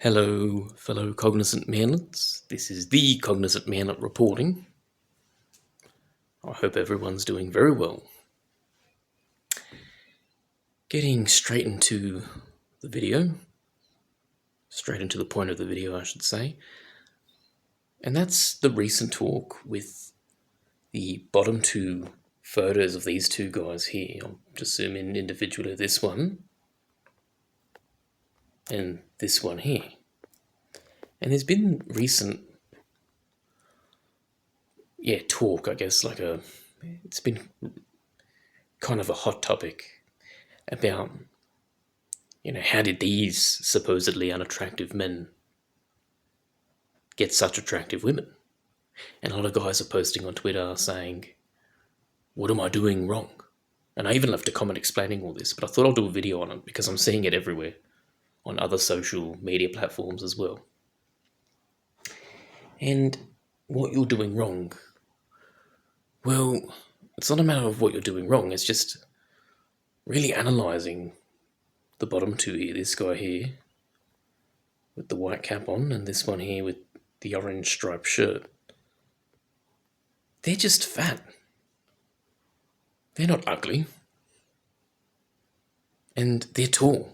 Hello, fellow cognizant manlets. This is the Cognizant Manlet reporting. I hope everyone's doing very well. Getting straight into the video, straight into the point of the video, I should say. And that's the recent talk with the bottom two photos of these two guys here. I'll just zoom in individually, this one and this one here. And there's been recent talk, I guess, it's been kind of a hot topic about, how did these supposedly unattractive men get such attractive women? And a lot of guys are posting on Twitter saying, what am I doing wrong? And I even left a comment explaining all this, but I thought I'll do a video on it because I'm seeing it everywhere on other social media platforms as well. And what you're doing wrong, well, it's not a matter of what you're doing wrong, it's just really analysing the bottom two here, this guy here with the white cap on and this one here with the orange striped shirt. They're just fat. They're not ugly. And they're tall.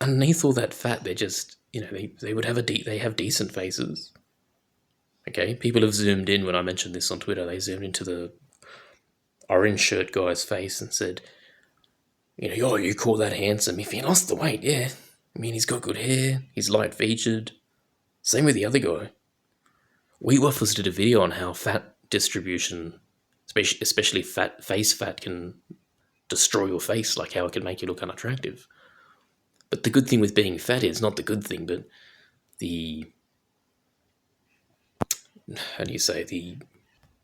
Underneath all that fat, they're just, they would have they have decent faces. Okay, people have zoomed in when I mentioned this on Twitter. They zoomed into the orange shirt guy's face and said, oh, you call that handsome if he lost the weight? Yeah. I mean, he's got good hair, he's light featured. Same with the other guy. Weight Waffles did a video on how fat distribution, especially face fat, can destroy your face, like how it can make you look unattractive. But the good thing with being fat is not the good thing, but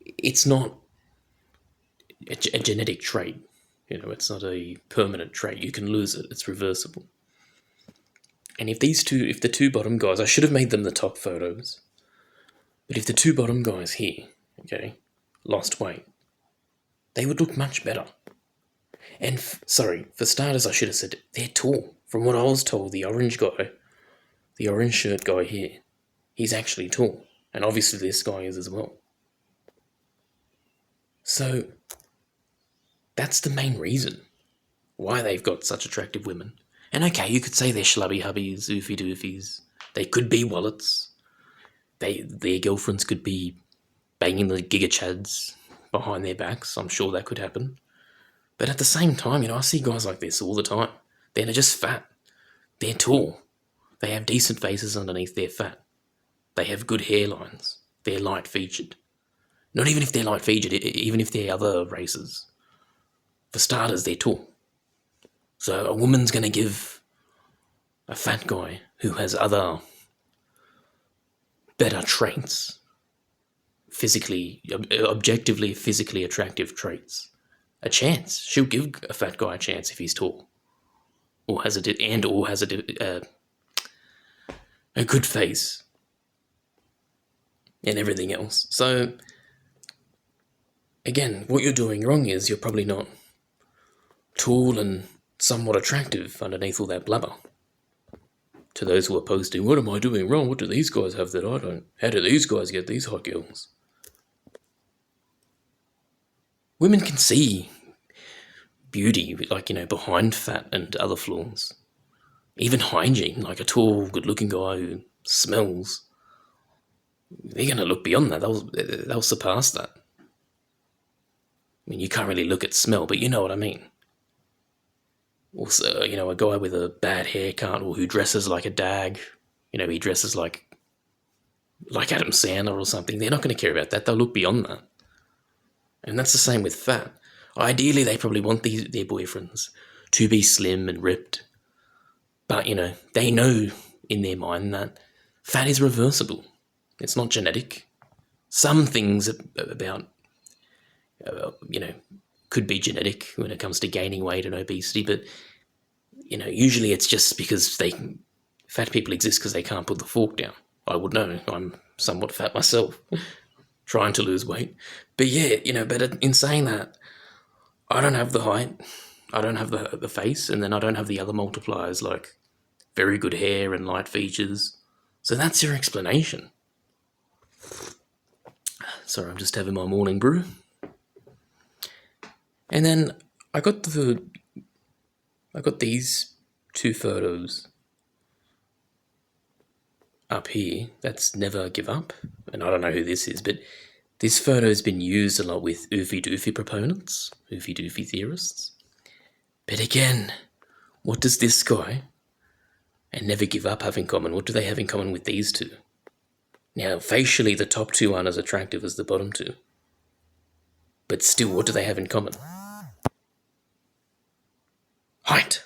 it's not a genetic trait. It's not a permanent trait. You can lose it. It's reversible. And if the two bottom guys, I should have made them the top photos, but if the two bottom guys here, lost weight, they would look much better. And for starters, I should have said they're tall. From what I was told, the orange shirt guy here, he's actually tall. And obviously this guy is as well. So that's the main reason why they've got such attractive women. And okay, you could say they're schlubby hubbies, oofy doofies. They could be wallets. Their girlfriends could be banging the giga-chads behind their backs. I'm sure that could happen. But at the same time, I see guys like this all the time. They're just fat. They're tall. They have decent faces underneath their fat. They have good hairlines. They're light-featured. Not even if they're light-featured, even if they're other races. For starters, they're tall. So a woman's going to give a fat guy who has other better traits, objectively physically attractive traits, a chance. She'll give a fat guy a chance if he's tall, or has a good face, and everything else. So again, what you're doing wrong is you're probably not tall and somewhat attractive underneath all that blubber. To those who are posting, what am I doing wrong? What do these guys have that I don't? How do these guys get these hot girls? Women can see beauty, behind fat and other flaws. Even hygiene, like a tall, good-looking guy who smells. They're going to look beyond that. They'll surpass that. I mean, you can't really look at smell, but you know what I mean. Also, a guy with a bad haircut or who dresses like a dag, he dresses like Adam Sandler or something. They're not going to care about that. They'll look beyond that. And that's the same with fat. Ideally, they probably want their boyfriends to be slim and ripped. But, they know in their mind that fat is reversible. It's not genetic. Some things about, could be genetic when it comes to gaining weight and obesity, but, usually it's just because fat people exist because they can't put the fork down. I would know. I'm somewhat fat myself, trying to lose weight. But yeah, but in saying that, I don't have the height, I don't have the face, and then I don't have the other multipliers like very good hair and light features. So that's your explanation. Sorry, I'm just having my morning brew. And then I got these two photos up here. That's Never Give Up. And I don't know who this is, but this photo has been used a lot with oofy doofy proponents, oofy doofy theorists. But again, what does this guy and Never Give Up have in common? What do they have in common with these two? Now, facially, the top two aren't as attractive as the bottom two. But still, what do they have in common? Height.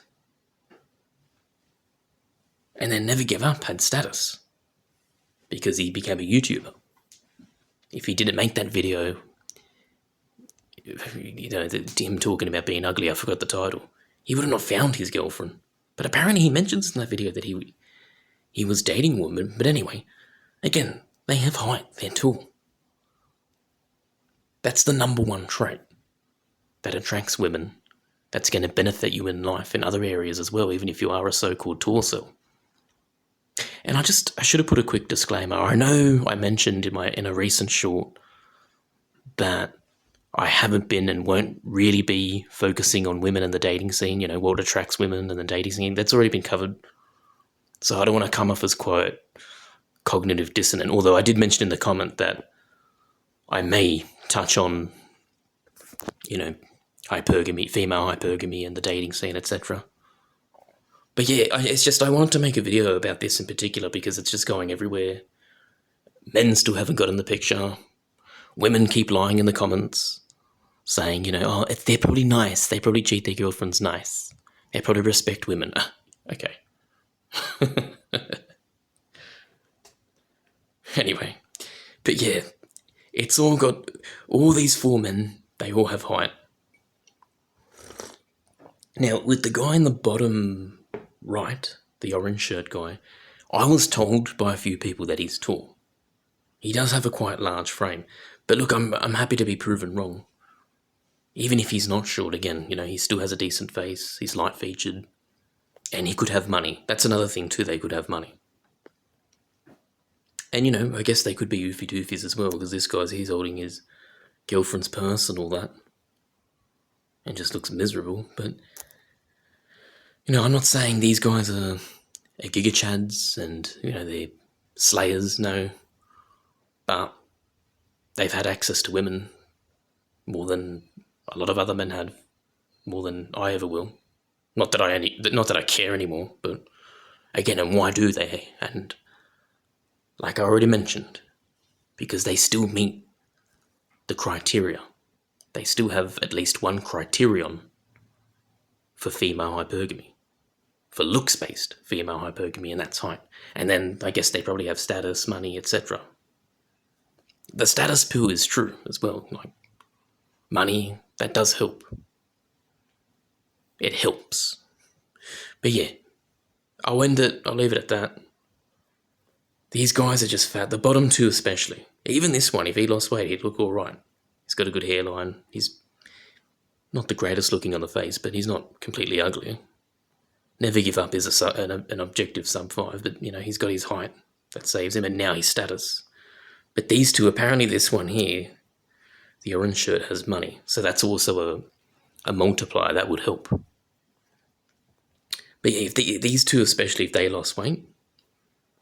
And then Never Give Up had status, because he became a YouTuber. If he didn't make that video, him talking about being ugly, I forgot the title, he would have not found his girlfriend. But apparently he mentions in that video that he was dating a woman. But anyway, again, they have height, they're tall. That's the number one trait that attracts women, that's going to benefit you in life in other areas as well, even if you are a so-called torso. And I should have put a quick disclaimer. I know I mentioned in a recent short that I haven't been and won't really be focusing on women in the dating scene, what attracts women in the dating scene. That's already been covered. So I don't want to come off as quite cognitive dissonant, although I did mention in the comment that I may touch on, hypergamy, female hypergamy and the dating scene, etc. But yeah, it's just I wanted to make a video about this in particular because it's just going everywhere. Men still haven't got in the picture. Women keep lying in the comments, saying, they're probably nice. They probably treat their girlfriends nice. They probably respect women. Okay. Anyway, but yeah, it's all got, all these four men, they all have height. Now, with the guy in the bottom right, the orange shirt guy, I was told by a few people that he's tall. He does have a quite large frame. But look, I'm happy to be proven wrong. Even if he's not short, again, he still has a decent face, he's light-featured, and he could have money. That's another thing too, they could have money. And I guess they could be oofy-doofies as well, because this he's holding his girlfriend's purse and all that. And just looks miserable, but I'm not saying these guys are gigachads and, they're slayers, no. But they've had access to women more than a lot of other men had, more than I ever will. Not that I care anymore, but again, and why do they? And like I already mentioned, because they still meet the criteria. They still have at least one criterion for female hypergamy. For looks-based female hypergamy, and that's height. And then I guess they probably have status, money, etc. The status pill is true as well. Like money, that does help. It helps. But yeah, I'll leave it at that. These guys are just fat. The bottom two especially. Even this one, if he lost weight, he'd look alright. He's got a good hairline. He's not the greatest looking on the face, but he's not completely ugly. Never Give Up is an objective sub-5, but, he's got his height. That saves him, and now his status. But these two, apparently this one here, the orange shirt, has money. So that's also a multiplier. That would help. But yeah, if these two, especially if they lost weight,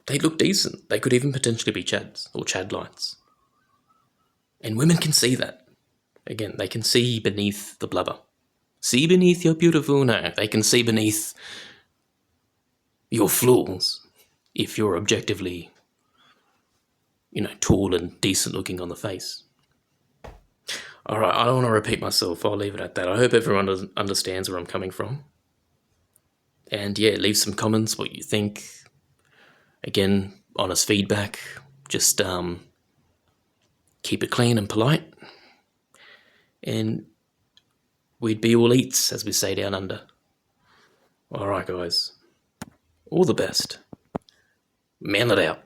they'd look decent. They could even potentially be chads or chad-lights. And women can see that. Again, they can see beneath the blubber. See beneath your beautiful... No, they can see beneath your flaws if you're objectively, tall and decent looking on the face. Alright, I don't want to repeat myself. I'll leave it at that. I hope everyone understands where I'm coming from. And yeah, leave some comments, what you think. Again, honest feedback. Just keep it clean and polite. And we'd be all eats, as we say down under. Alright, guys. All the best. Man it out.